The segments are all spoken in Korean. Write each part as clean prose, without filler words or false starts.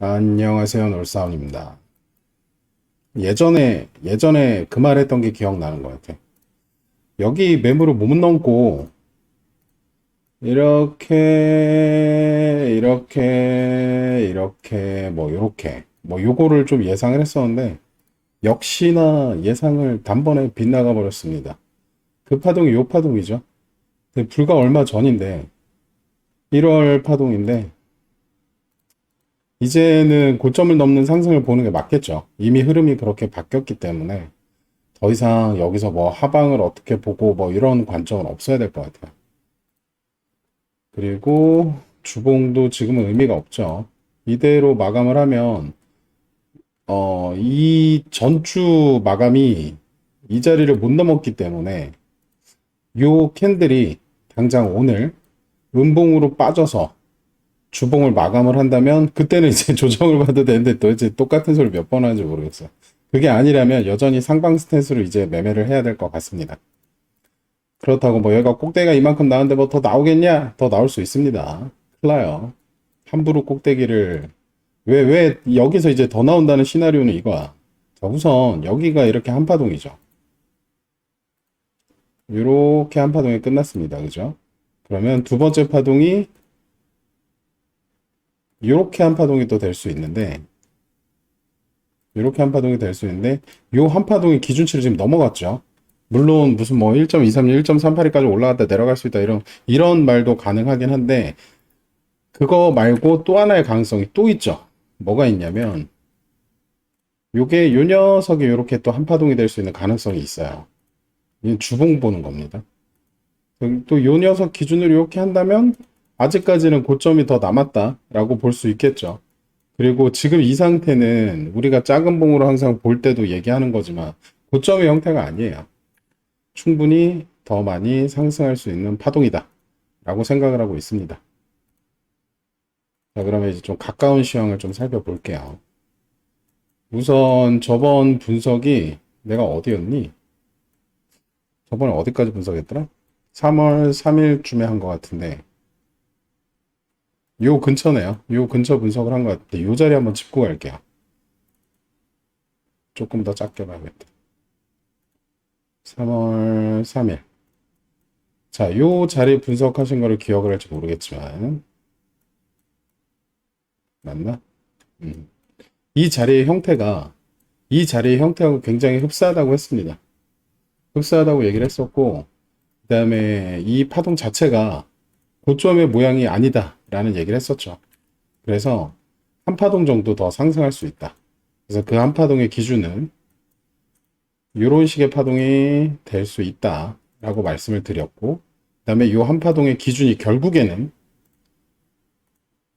안녕하세요, 놀사운입니다. 예전에 그 말 했던 게 기억나는 것 같아. 여기 매물을 못 넘고, 이렇게, 요거를 좀 예상을 했었는데, 역시나 예상을 단번에 빗나가 버렸습니다. 그 파동이 요 파동이죠. 근데 불과 얼마 전인데, 1월 파동인데, 이제는 고점을 넘는 상승을 보는 게 맞겠죠. 이미 흐름이 그렇게 바뀌었기 때문에, 더 이상 여기서 뭐 하방을 어떻게 보고 뭐 이런 관점은 없어야 될 것 같아요. 그리고 주봉도 지금은 의미가 없죠. 이대로 마감을 하면 이 전주 마감이 이 자리를 못 넘었기 때문에 요 캔들이 당장 오늘 음봉으로 빠져서 주봉을 마감을 한다면 그때는 이제 조정을 받아도 되는데 도대체 똑같은 소리 몇 번 하는지 모르겠어요. 그게 아니라면 여전히 상방 스탠스로 이제 매매를 해야 될 것 같습니다. 그렇다고 뭐 얘가 꼭대기가 이만큼 나오는데 뭐 더 나오겠냐? 더 나올 수 있습니다. 큰일 나요. 함부로 꼭대기를 왜 여기서 이제 더 나온다는 시나리오는 이거야. 자, 우선 여기가 이렇게 한파동이죠. 이렇게 한파동이 끝났습니다. 그죠? 그러면 두 번째 파동이 이렇게 한파동이 또 될 수 있는데 이렇게 한파동이 될 수 있는데 요 한파동이 기준치를 지금 넘어갔죠. 물론 무슨 뭐 1.236, 1.382까지 올라갔다 내려갈 수 있다 이런 말도 가능하긴 한데 그거 말고 또 하나의 가능성이 또 있죠. 뭐가 있냐면 요게 요 녀석이 이렇게 또 한파동이 될 수 있는 가능성이 있어요. 이건 주봉 보는 겁니다. 또 요 녀석 기준으로 이렇게 한다면 아직까지는 고점이 더 남았다라고 볼 수 있겠죠. 그리고 지금 이 상태는 우리가 작은 봉으로 항상 볼 때도 얘기하는 거지만 고점의 형태가 아니에요. 충분히 더 많이 상승할 수 있는 파동이다 라고 생각을 하고 있습니다. 자, 그러면 이제 좀 가까운 시황을 좀 살펴볼게요. 우선 저번 분석이 내가 어디였니? 저번에 어디까지 분석했더라? 3월 3일쯤에 한 것 같은데 요 근처네요. 요 근처 분석을 한 것 같은데 요 자리 한번 짚고 갈게요. 조금 더 작게 봐야겠다. 3월 3일. 자, 요 자리 분석하신 거를 기억을 할지 모르겠지만 맞나? 음. 이 자리의 형태하고 굉장히 흡사하다고 했습니다. 흡사하다고 얘기를 했었고, 그 다음에 이 파동 자체가 고점의 모양이 아니다라는 얘기를 했었죠. 그래서 한 파동 정도 더 상승할 수 있다. 그래서 그 한 파동의 기준은 이런 식의 파동이 될 수 있다라고 말씀을 드렸고, 그 다음에 이 한 파동의 기준이 결국에는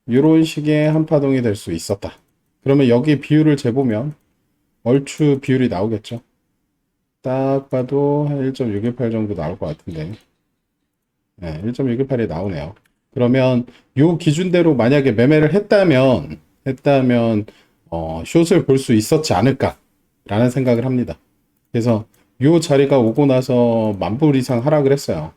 이런 식의 한 파동이 될 수 있었다. 그러면 여기 비율을 재보면 얼추 비율이 나오겠죠. 딱 봐도 한 1.618 정도 나올 것 같은데. 네, 1.618이 나오네요. 그러면 요 기준대로 만약에 매매를 했다면 숏을 볼 수 있었지 않을까라는 생각을 합니다. 그래서 요 자리가 오고 나서 10,000불 이상 하락을 했어요.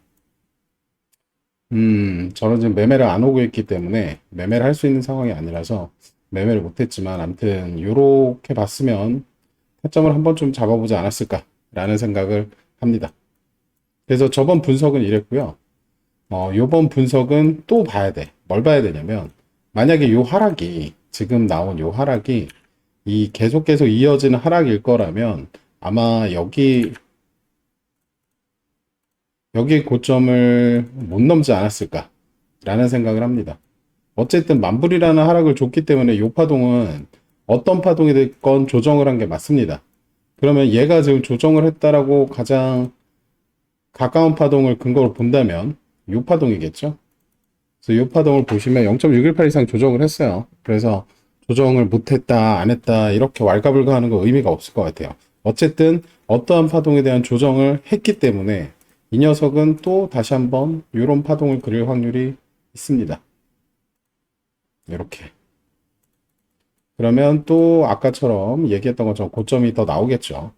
저는 지금 매매를 안 오고 있기 때문에 매매를 할 수 있는 상황이 아니라서 매매를 못했지만 아무튼 요렇게 봤으면 타점을 한번 좀 잡아보지 않았을까라는 생각을 합니다. 그래서 저번 분석은 이랬고요. 요번 분석은 또 봐야 돼. 뭘 봐야 되냐면 만약에 요 하락이 지금 나온 요 하락이 이 계속 이어지는 하락일 거라면 아마 여기 고점을 못 넘지 않았을까라는 생각을 합니다. 어쨌든 만불이라는 하락을 줬기 때문에 요 파동은 어떤 파동이 됐건 조정을 한 게 맞습니다. 그러면 얘가 지금 조정을 했다라고 가장 가까운 파동을 근거로 본다면 요 파동이겠죠. 그래서 요 파동을 보시면 0.618 이상 조정을 했어요. 그래서 조정을 못했다, 안 했다 이렇게 왈가불가하는 거 의미가 없을 것 같아요. 어쨌든 어떠한 파동에 대한 조정을 했기 때문에 이 녀석은 또 다시 한번 이런 파동을 그릴 확률이 있습니다. 이렇게. 그러면 또 아까처럼 얘기했던 것처럼 고점이 더 나오겠죠.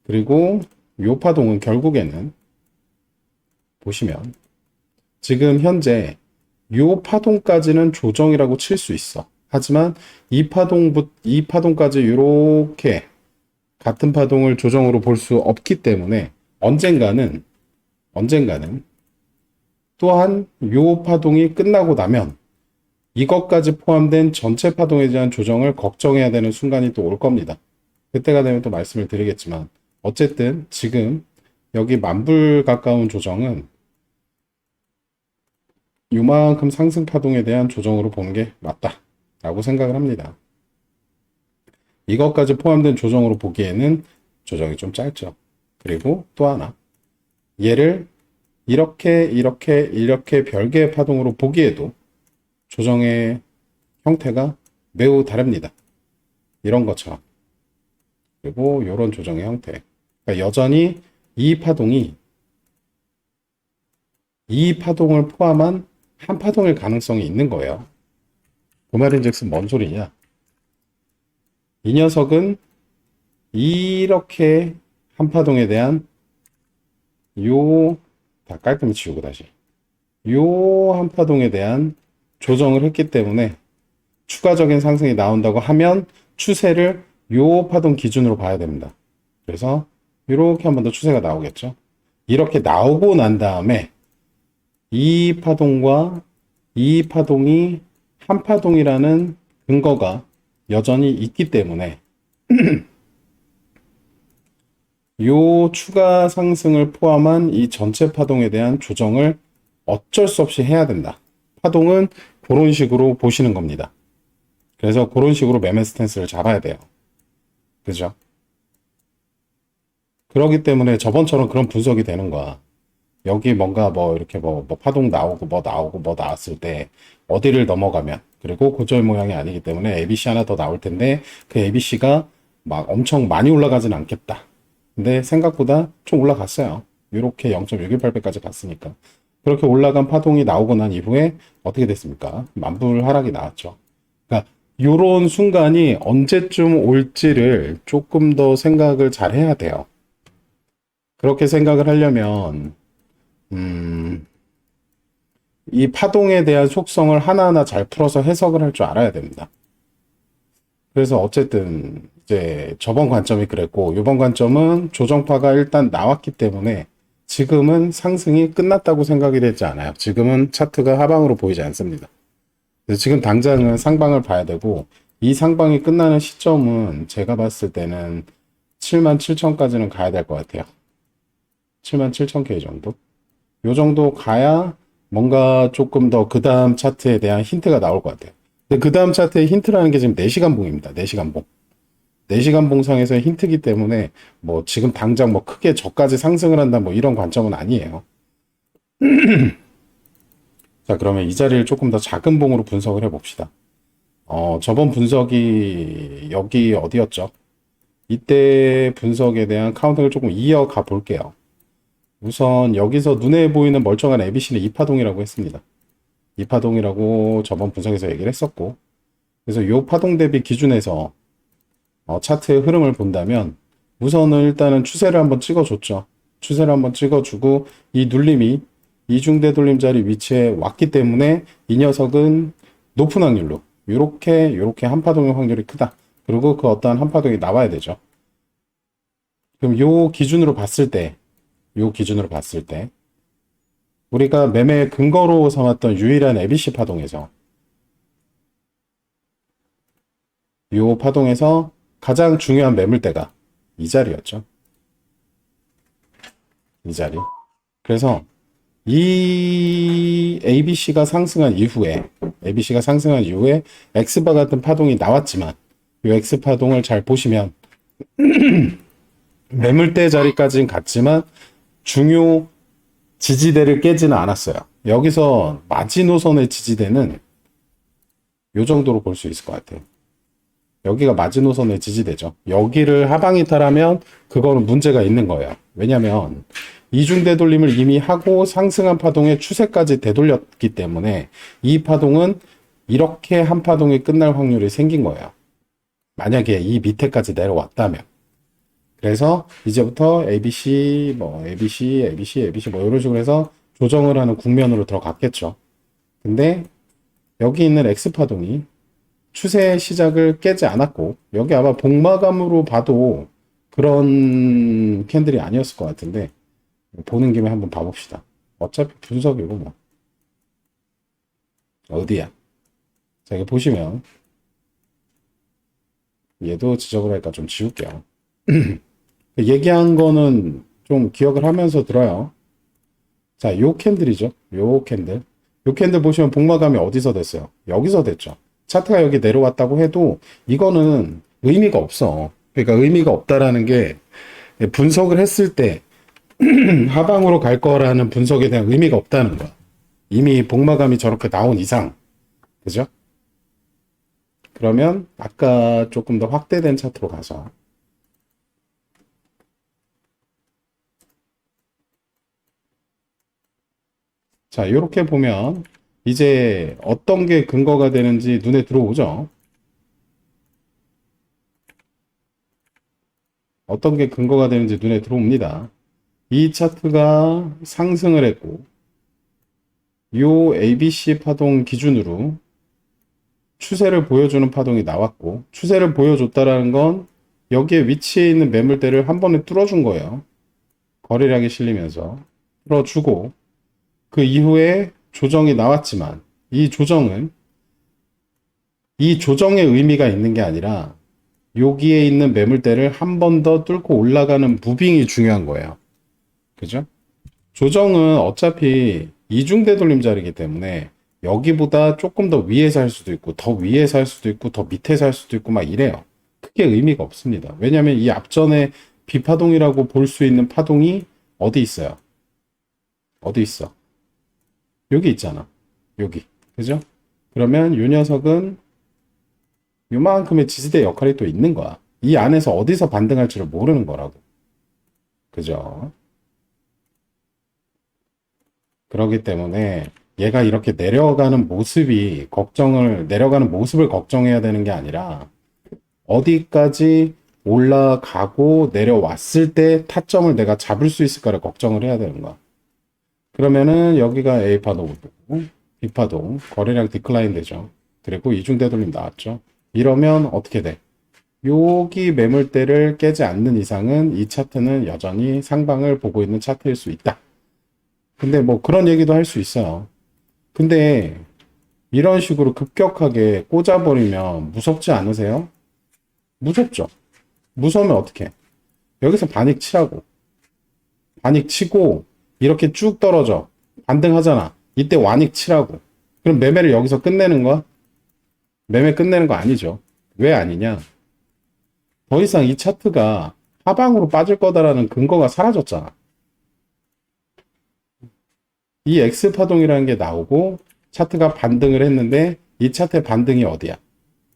그리고 요 파동은 결국에는 보시면 지금 현재 요 파동까지는 조정이라고 칠 수 있어. 하지만 이 파동까지 이렇게 같은 파동을 조정으로 볼 수 없기 때문에 언젠가는 또한 요 파동이 끝나고 나면 이것까지 포함된 전체 파동에 대한 조정을 걱정해야 되는 순간이 또 올 겁니다. 그때가 되면 또 말씀을 드리겠지만 어쨌든 지금 여기 만불 가까운 조정은 요만큼 상승 파동에 대한 조정으로 보는 게 맞다라고 생각을 합니다. 이것까지 포함된 조정으로 보기에는 조정이 좀 짧죠. 그리고 또 하나, 얘를 이렇게 별개의 파동으로 보기에도 조정의 형태가 매우 다릅니다. 이런 것처럼. 그리고 이런 조정의 형태. 그러니까 여전히 이 파동을 포함한 한 파동일 가능성이 있는 거예요. 그 말인즉슨 뭔 소리냐? 이 녀석은 이렇게 한 파동에 대한 다 깔끔히 지우고 다시 요 한 파동에 대한 조정을 했기 때문에 추가적인 상승이 나온다고 하면 추세를 요 파동 기준으로 봐야 됩니다. 그래서 이렇게 한 번 더 추세가 나오겠죠. 이렇게 나오고 난 다음에 이 파동과 이 파동이 한 파동이라는 근거가 여전히 있기 때문에 요 추가 상승을 포함한 이 전체 파동에 대한 조정을 어쩔 수 없이 해야 된다. 파동은 그런 식으로 보시는 겁니다. 그래서 그런 식으로 매매 스탠스를 잡아야 돼요. 그죠? 그러기 때문에 저번처럼 그런 분석이 되는 거야. 여기 뭔가 이렇게 파동 나오고 뭐 나왔을 때 어디를 넘어가면, 그리고 고점 모양이 아니기 때문에 ABC 하나 더 나올 텐데 그 ABC가 막 엄청 많이 올라가진 않겠다. 근데 생각보다 좀 올라갔어요. 이렇게 0.618배까지 갔으니까. 그렇게 올라간 파동이 나오고 난 이후에 어떻게 됐습니까? 만불 하락이 나왔죠. 그러니까 요런 순간이 언제쯤 올지를 조금 더 생각을 잘 해야 돼요. 그렇게 생각을 하려면 이 파동에 대한 속성을 하나하나 잘 풀어서 해석을 할 줄 알아야 됩니다. 그래서 어쨌든 이제 저번 관점이 그랬고 이번 관점은 조정파가 일단 나왔기 때문에 지금은 상승이 끝났다고 생각이 되지 않아요. 지금은 차트가 하방으로 보이지 않습니다. 그래서 지금 당장은 상방을 봐야 되고 이 상방이 끝나는 시점은 제가 봤을 때는 77,000까지는 가야 될 것 같아요. 77,000K 정도? 요 정도 가야 뭔가 조금 더 그 다음 차트에 대한 힌트가 나올 것 같아요. 근데 그 다음 차트의 힌트라는 게 지금 4시간 봉입니다. 4시간 봉. 4시간 봉상에서의 힌트기 때문에 지금 당장 크게 저까지 상승을 한다 이런 관점은 아니에요. 자, 그러면 이 자리를 조금 더 작은 봉으로 분석을 해봅시다. 저번 분석이 여기 어디였죠? 이때 분석에 대한 카운팅을 조금 이어가 볼게요. 우선 여기서 눈에 보이는 멀쩡한 ABC는 2파동이라고 했습니다. 2파동이라고 저번 분석에서 얘기를 했었고, 그래서 이 파동 대비 기준에서 차트의 흐름을 본다면 우선은 일단은 추세를 한번 찍어줬죠. 추세를 한번 찍어주고 이 눌림이 이중대 돌림 자리 위치에 왔기 때문에 이 녀석은 높은 확률로 요렇게 한 파동의 확률이 크다. 그리고 그 어떠한 한 파동이 나와야 되죠. 그럼 요 기준으로 봤을 때 우리가 매매 근거로 삼았던 유일한 ABC 파동에서 요 파동에서 가장 중요한 매물대가 이 자리였죠. 이 자리. 그래서 이 ABC가 상승한 이후에 X바 같은 파동이 나왔지만 이 X파동을 잘 보시면 매물대 자리까지는 갔지만 중요 지지대를 깨지는 않았어요. 여기서 마지노선의 지지대는 이 정도로 볼 수 있을 것 같아요. 여기가 마지노선의 지지대죠. 여기를 하방이탈하면 그거는 문제가 있는 거예요. 왜냐하면 이중 되돌림을 이미 하고 상승한 파동의 추세까지 되돌렸기 때문에 이 파동은 이렇게 한 파동이 끝날 확률이 생긴 거예요. 만약에 이 밑에까지 내려왔다면. 그래서 이제부터 ABC 이런 식으로 해서 조정을 하는 국면으로 들어갔겠죠. 근데 여기 있는 X파동이 추세 시작을 깨지 않았고, 여기 아마 복마감으로 봐도 그런 캔들이 아니었을 것 같은데, 보는 김에 한번 봐봅시다. 어차피 분석이고, 뭐. 어디야? 자, 여기 보시면, 얘도 지적을 하니까 좀 지울게요. 얘기한 거는 좀 기억을 하면서 들어요. 자, 요 캔들이죠. 요 캔들. 요 캔들 보시면 복마감이 어디서 됐어요? 여기서 됐죠. 차트가 여기 내려왔다고 해도 이거는 의미가 없어. 그러니까 의미가 없다라는 게 분석을 했을 때 하방으로 갈 거라는 분석에 대한 의미가 없다는 거야. 이미 복마감이 저렇게 나온 이상. 그죠? 그러면 아까 조금 더 확대된 차트로 가서 자, 이렇게 보면 이제 어떤 게 근거가 되는지 눈에 들어오죠. 어떤 게 근거가 되는지 눈에 들어옵니다. 이 차트가 상승을 했고 요 ABC 파동 기준으로 추세를 보여주는 파동이 나왔고 추세를 보여줬다라는 건 여기에 위치해 있는 매물대를 한 번에 뚫어준 거예요. 거래량이 실리면서 뚫어주고 그 이후에 조정이 나왔지만 이 조정은 이 조정의 의미가 있는 게 아니라 여기에 있는 매물대를 한 번 더 뚫고 올라가는 무빙이 중요한 거예요. 그죠? 조정은 어차피 이중 되돌림 자리이기 때문에 여기보다 조금 더 위에서 할 수도 있고 더 위에서 할 수도 있고 더 밑에서 할 수도 있고 막 이래요. 크게 의미가 없습니다. 왜냐하면 이 앞전에 비파동이라고 볼 수 있는 파동이 어디 있어요? 어디 있어? 여기 있잖아. 여기. 그죠? 그러면 이 녀석은 요만큼의 지지대 역할이 또 있는 거야. 이 안에서 어디서 반등할지를 모르는 거라고. 그죠? 그렇기 때문에 얘가 이렇게 내려가는 모습을 걱정해야 되는 게 아니라 어디까지 올라가고 내려왔을 때 타점을 내가 잡을 수 있을까를 걱정을 해야 되는 거야. 그러면은 여기가 A파동, B파동, 거래량 디클라인 되죠. 그리고 이중 되돌림 나왔죠. 이러면 어떻게 돼? 여기 매물대를 깨지 않는 이상은 이 차트는 여전히 상방을 보고 있는 차트일 수 있다. 근데 뭐 그런 얘기도 할 수 있어요. 근데 이런 식으로 급격하게 꽂아버리면 무섭지 않으세요? 무섭죠. 무서우면 어떻게? 여기서 반익 치라고. 반익 치고 이렇게 쭉 떨어져. 반등하잖아. 이때 완익 치라고. 그럼 매매를 여기서 끝내는 거야? 매매 끝내는 거 아니죠. 왜 아니냐? 더 이상 이 차트가 하방으로 빠질 거다라는 근거가 사라졌잖아. 이 X파동이라는 게 나오고 차트가 반등을 했는데 이 차트의 반등이 어디야?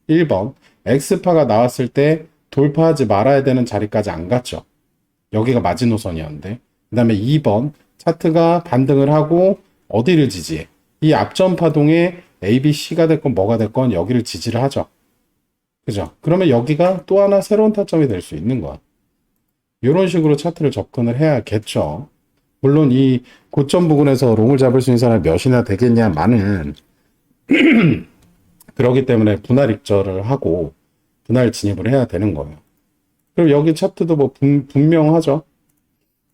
1번 X파가 나왔을 때 돌파하지 말아야 되는 자리까지 안 갔죠. 여기가 마지노선이었는데 그 다음에 2번 차트가 반등을 하고 어디를 지지해? 이 앞전 파동에 A, B, C가 됐건 뭐가 됐건 여기를 지지를 하죠. 그죠? 그러면 여기가 또 하나 새로운 타점이 될 수 있는 거야. 이런 식으로 차트를 접근을 해야겠죠. 물론 이 고점 부근에서 롱을 잡을 수 있는 사람이 몇이나 되겠냐마는 그러기 때문에 분할 입절을 하고 분할 진입을 해야 되는 거예요. 그럼 여기 차트도 뭐 분명하죠.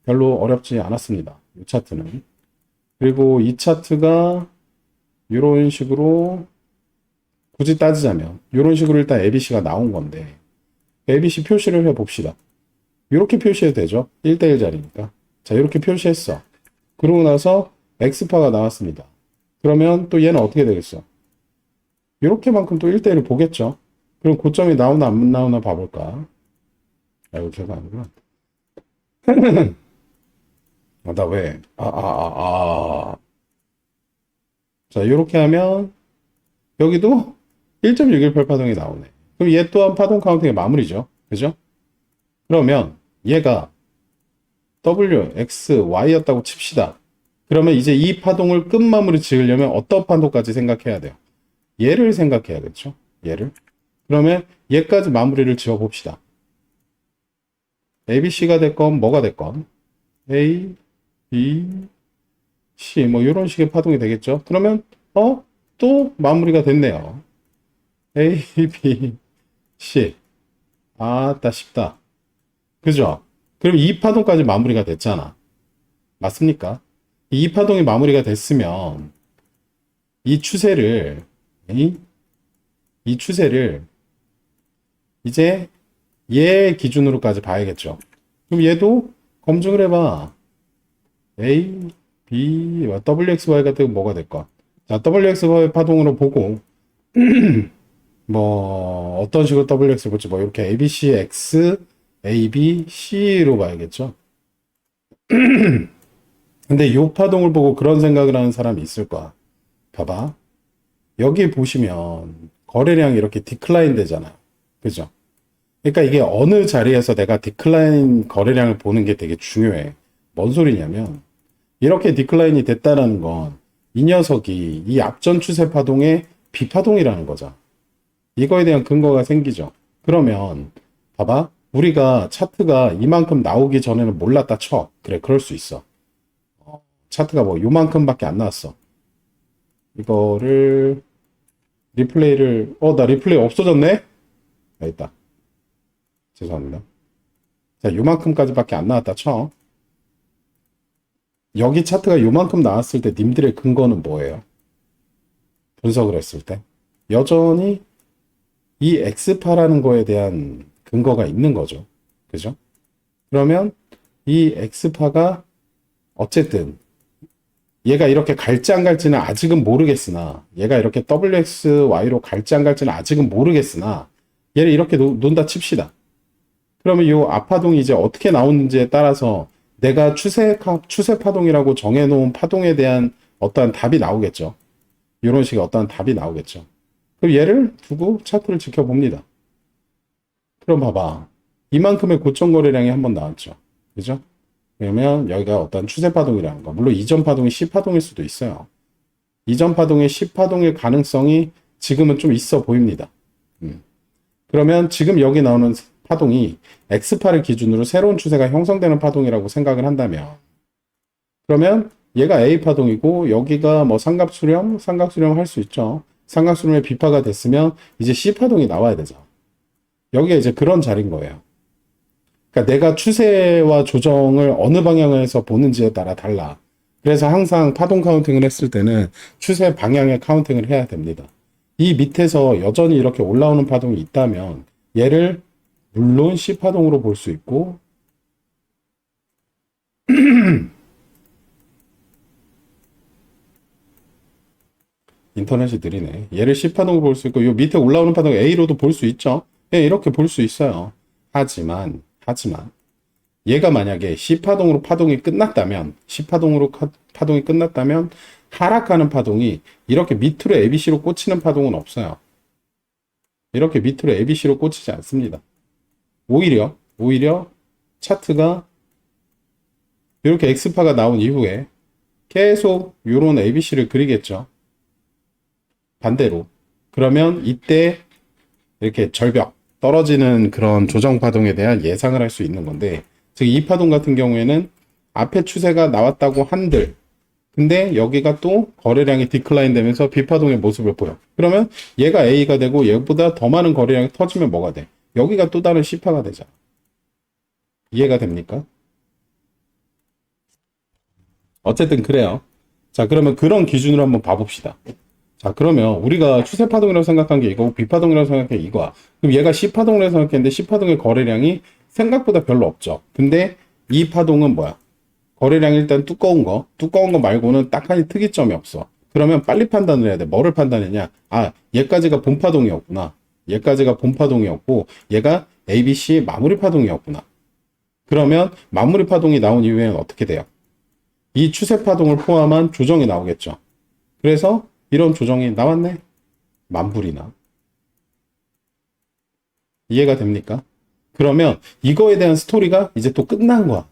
별로 어렵지 않았습니다. 이 차트는. 그리고 이 차트가 이런 식으로 굳이 따지자면 이런 식으로 일단 ABC가 나온 건데 ABC 표시를 해봅시다. 이렇게 표시해도 되죠. 1대1 자리니까. 자, 이렇게 표시했어. 그러고 나서 X파가 나왔습니다. 그러면 또 얘는 어떻게 되겠어? 이렇게만큼 또 1대1을 보겠죠. 그럼 고점이 나오나 안 나오나 봐볼까? 아, 이거 제가 아니구나. 나 왜? 자, 이렇게 하면 여기도 1.618 파동이 나오네. 그럼 얘 또한 파동 카운팅의 마무리죠. 그죠? 그러면 얘가 W, X, Y였다고 칩시다. 그러면 이제 이 파동을 끝마무리 지으려면 어떤 파동까지 생각해야 돼요? 얘를 생각해야겠죠? 얘를. 그러면 얘까지 마무리를 지어 봅시다. ABC가 됐건 뭐가 됐건 A, B, C 뭐 이런 식의 파동이 되겠죠? 그러면 또 마무리가 됐네요. A, B, C. 아따 쉽다. 그죠? 그럼 이 파동까지 마무리가 됐잖아. 맞습니까? 이 파동이 마무리가 됐으면 이 추세를 이, 이 추세를 이제 얘 기준으로까지 봐야겠죠. 그럼 얘도 검증을 해봐. A, B, WXY 같은 거 뭐가 될까? 자, WXY 파동으로 보고 뭐 어떤 식으로 WX를 볼지 뭐 이렇게 ABC, X, AB, C로 봐야겠죠. 근데 요 파동을 보고 그런 생각을 하는 사람이 있을 거야. 봐봐. 여기 보시면 거래량이 이렇게 디클라인 되잖아요. 그죠? 그러니까 이게 어느 자리에서 내가 디클라인 거래량을 보는 게 되게 중요해. 뭔 소리냐면 이렇게 디클라인이 됐다라는 건 이 녀석이 이 앞전 추세 파동의 비파동이라는 거죠. 이거에 대한 근거가 생기죠. 그러면 봐봐. 우리가 차트가 이만큼 나오기 전에는 몰랐다 쳐. 그래, 그럴 수 있어. 차트가 뭐 요만큼밖에 안 나왔어. 이거를 리플레이를 나 리플레이 없어졌네? 있다. 죄송합니다. 자, 요만큼까지밖에 안 나왔다 쳐. 여기 차트가 요만큼 나왔을 때 님들의 근거는 뭐예요? 분석을 했을 때 여전히 이 X파라는 거에 대한 근거가 있는 거죠. 그죠? 그러면 이 X파가 어쨌든 얘가 이렇게 갈지 안 갈지는 아직은 모르겠으나 얘가 이렇게 WXY로 갈지 안 갈지는 아직은 모르겠으나 얘를 이렇게 논다 칩시다. 그러면 이 앞파동이 이제 어떻게 나오는지에 따라서 내가 추세 파동이라고 정해놓은 파동에 대한 어떠한 답이 나오겠죠. 이런 식의 어떠한 답이 나오겠죠. 그럼 얘를 두고 차트를 지켜봅니다. 그럼 봐봐. 이만큼의 고점 거래량이 한번 나왔죠. 그죠? 그러면 여기가 어떤 추세 파동이라는 거. 물론 이전 파동이 C 파동일 수도 있어요. 이전 파동의 C 파동일 가능성이 지금은 좀 있어 보입니다. 그러면 지금 여기 나오는 파동이 X파를 기준으로 새로운 추세가 형성되는 파동이라고 생각을 한다면 그러면 얘가 A 파동이고 여기가 뭐 삼각수렴 할 수 있죠. 삼각수렴의 B파가 됐으면 이제 C 파동이 나와야 되죠. 여기가 이제 그런 자리인 거예요. 그러니까 내가 추세와 조정을 어느 방향에서 보는지에 따라 달라. 그래서 항상 파동 카운팅을 했을 때는 추세 방향의 카운팅을 해야 됩니다. 이 밑에서 여전히 이렇게 올라오는 파동이 있다면 얘를 물론 C파동으로 볼 수 있고 인터넷이 느리네. 얘를 C파동으로 볼 수 있고 요 밑에 올라오는 파동 A로도 볼 수 있죠. 예, 이렇게 볼 수 있어요. 하지만 얘가 만약에 C파동으로 파동이 끝났다면 C파동으로 파동이 끝났다면 하락하는 파동이 이렇게 밑으로 ABC로 꽂히는 파동은 없어요. 이렇게 밑으로 ABC로 꽂히지 않습니다. 오히려 차트가 이렇게 X파가 나온 이후에 계속 이런 ABC를 그리겠죠. 반대로. 그러면 이때 이렇게 절벽, 떨어지는 그런 조정 파동에 대한 예상을 할 수 있는 건데, 즉 이 파동 같은 경우에는 앞에 추세가 나왔다고 한들, 근데 여기가 또 거래량이 디클라인 되면서 B파동의 모습을 보여. 그러면 얘가 A가 되고 얘보다 더 많은 거래량이 터지면 뭐가 돼? 여기가 또 다른 C파가 되잖아. 이해가 됩니까? 어쨌든 그래요. 자, 그러면 그런 기준으로 한번 봐봅시다. 자, 그러면 우리가 추세 파동이라고 생각한 게 이거고 B파동이라고 생각한 게 이거야. 그럼 얘가 C파동이라고 생각했는데 C파동의 거래량이 생각보다 별로 없죠. 근데 이 파동은 뭐야? 거래량이 일단 두꺼운 거 말고는 딱하니 특이점이 없어. 그러면 빨리 판단을 해야 돼. 뭐를 판단했냐? 아, 얘까지가 본파동이었구나. 얘까지가 본파동이었고 얘가 ABC 마무리 파동이었구나. 그러면 마무리 파동이 나온 이후에는 어떻게 돼요? 이 추세 파동을 포함한 조정이 나오겠죠. 그래서 이런 조정이 나왔네. 만불이나. 이해가 됩니까? 그러면 이거에 대한 스토리가 이제 또 끝난 거야.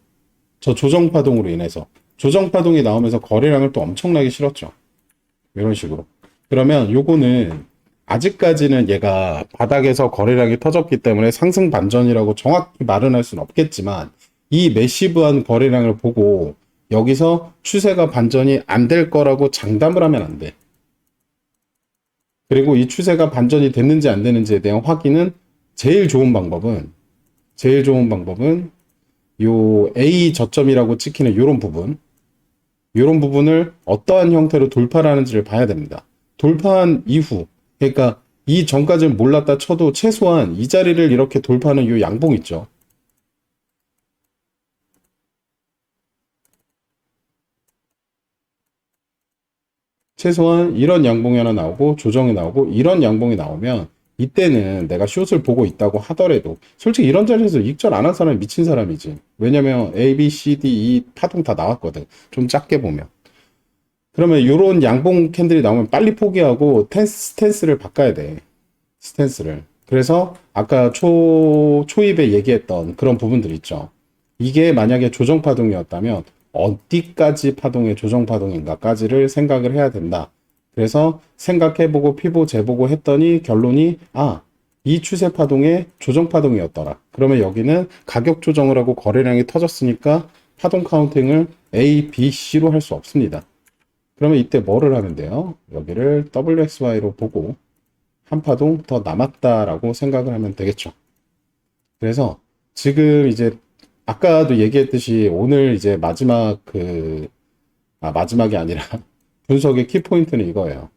저 조정 파동으로 인해서. 조정 파동이 나오면서 거래량을 또 엄청나게 실었죠. 이런 식으로. 그러면 요거는 아직까지는 얘가 바닥에서 거래량이 터졌기 때문에 상승 반전이라고 정확히 말은 할 수는 없겠지만 이 매시브한 거래량을 보고 여기서 추세가 반전이 안 될 거라고 장담을 하면 안 돼. 그리고 이 추세가 반전이 됐는지 안 되는지에 대한 확인은 제일 좋은 방법은 요 A 저점이라고 찍히는 요런 부분을 어떠한 형태로 돌파를 하는지를 봐야 됩니다. 돌파한 이후, 그러니까 이 전까지는 몰랐다 쳐도 최소한 이 자리를 이렇게 돌파하는 요 양봉 있죠. 최소한 이런 양봉이 하나 나오고 조정이 나오고 이런 양봉이 나오면 이때는 내가 숏을 보고 있다고 하더라도 솔직히 이런 자리에서 익절 안 한 사람이 미친 사람이지. 왜냐면 A, B, C, D, E 파동 다 나왔거든. 좀 작게 보면. 그러면 이런 양봉 캔들이 나오면 빨리 포기하고 스탠스를 바꿔야 돼. 스탠스를. 그래서 아까 초입에 얘기했던 그런 부분들 있죠. 이게 만약에 조정 파동이었다면 어디까지 파동의 조정 파동인가까지를 생각을 해야 된다. 그래서 생각해보고 피보 재보고 했더니 결론이 이 추세 파동의 조정 파동이었더라. 그러면 여기는 가격 조정을 하고 거래량이 터졌으니까 파동 카운팅을 A, B, C로 할 수 없습니다. 그러면 이때 뭐를 하면 돼요? 여기를 WXY로 보고 한 파동 더 남았다라고 생각을 하면 되겠죠. 그래서 지금 이제 아까도 얘기했듯이 오늘 이제 마지막이 아니라 분석의 키포인트는 이거예요.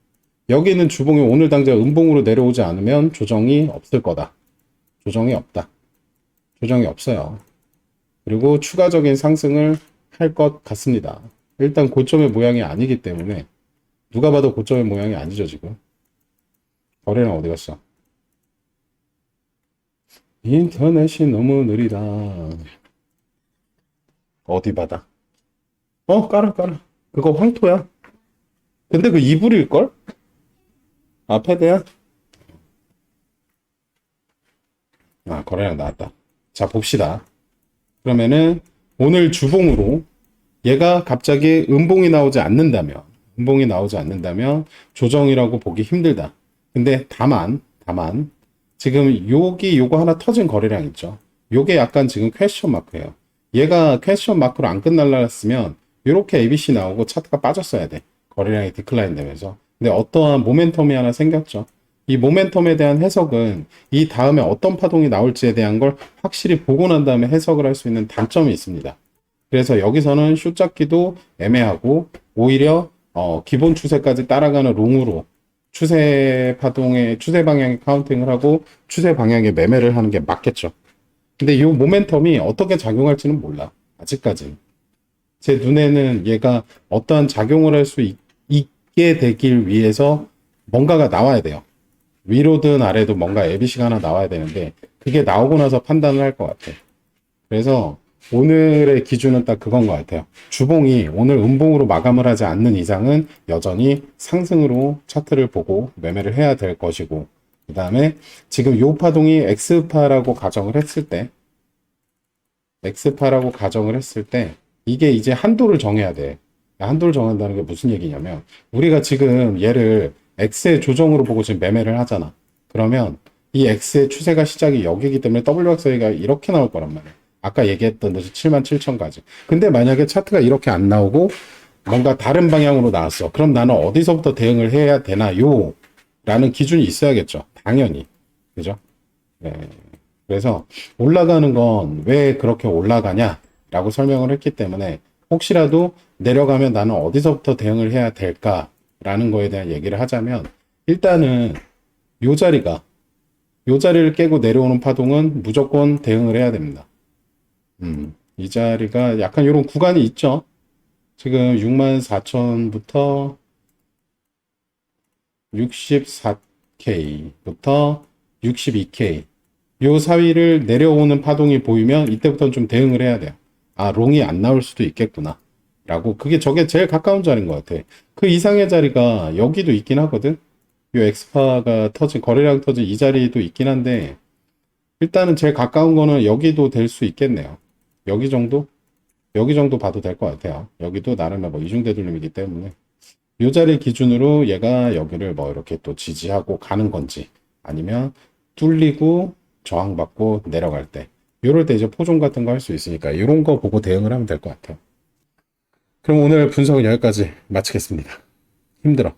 여기는 주봉이 오늘 당장 음봉으로 내려오지 않으면 조정이 없을 거다. 조정이 없다. 조정이 없어요. 그리고 추가적인 상승을 할 것 같습니다. 일단 고점의 모양이 아니기 때문에 누가 봐도 고점의 모양이 아니죠 지금. 거래는 어디 갔어? 인터넷이 너무 느리다. 어디 받아? 깔아. 그거 황토야. 근데 그 이불일걸? 패드야? 거래량 나왔다. 자, 봅시다. 그러면은 오늘 주봉으로 얘가 갑자기 음봉이 나오지 않는다면 조정이라고 보기 힘들다. 근데 다만 지금 요거 하나 터진 거래량 있죠. 요게 약간 지금 퀘스천 마크예요. 얘가 퀘스천 마크로 안 끝날랐으면 이렇게 ABC 나오고 차트가 빠졌어야 돼. 거래량이 디클라인 되면서. 근데 어떠한 모멘텀이 하나 생겼죠. 이 모멘텀에 대한 해석은 이 다음에 어떤 파동이 나올지에 대한 걸 확실히 보고 난 다음에 해석을 할 수 있는 단점이 있습니다. 그래서 여기서는 숏 잡기도 애매하고 오히려 기본 추세까지 따라가는 롱으로 추세 방향의 카운팅을 하고 추세 방향의 매매를 하는 게 맞겠죠. 근데 이 모멘텀이 어떻게 작용할지는 몰라. 아직까지. 제 눈에는 얘가 어떠한 작용을 할 수 있게 되길 위해서 뭔가가 나와야 돼요. 위로든 아래도 뭔가 ABC가 하나 나와야 되는데 그게 나오고 나서 판단을 할 것 같아. 그래서 오늘의 기준은 딱 그건 것 같아요. 주봉이 오늘 음봉으로 마감을 하지 않는 이상은 여전히 상승으로 차트를 보고 매매를 해야 될 것이고, 그 다음에 지금 요 파동이 X파라고 가정을 했을 때 이게 이제 한도를 정해야 돼. 한도를 정한다는 게 무슨 얘기냐면 우리가 지금 얘를 X의 조정으로 보고 지금 매매를 하잖아. 그러면 이 X의 추세가 시작이 여기이기 때문에 WXY가 이렇게 나올 거란 말이야. 아까 얘기했던 듯이 77,000까지. 근데 만약에 차트가 이렇게 안 나오고 뭔가 다른 방향으로 나왔어. 그럼 나는 어디서부터 대응을 해야 되나요? 라는 기준이 있어야겠죠. 당연히. 그죠? 네. 그래서 올라가는 건 왜 그렇게 올라가냐? 라고 설명을 했기 때문에 혹시라도 내려가면 나는 어디서부터 대응을 해야 될까? 라는 거에 대한 얘기를 하자면 일단은 요 자리를 깨고 내려오는 파동은 무조건 대응을 해야 됩니다. 이 자리가 약간 이런 구간이 있죠. 지금 64,000부터 64K부터 62K 요 사이를 내려오는 파동이 보이면 이때부터는 좀 대응을 해야 돼요. 롱이 안 나올 수도 있겠구나 라고. 저게 제일 가까운 자리인 것 같아. 그 이상의 자리가 여기도 있긴 하거든. 요 엑스파가 거래량 터진 이 자리도 있긴 한데 일단은 제일 가까운 거는 여기도 될 수 있겠네요. 여기 정도 봐도 될 것 같아요. 여기도 나름의 이중 되돌림이기 때문에 이 자리 기준으로 얘가 여기를 이렇게 또 지지하고 가는 건지 아니면 뚫리고 저항받고 내려갈 때 이럴 때 이제 포종 같은 거 할 수 있으니까 이런 거 보고 대응을 하면 될 것 같아요. 그럼 오늘 분석은 여기까지 마치겠습니다. 힘들어.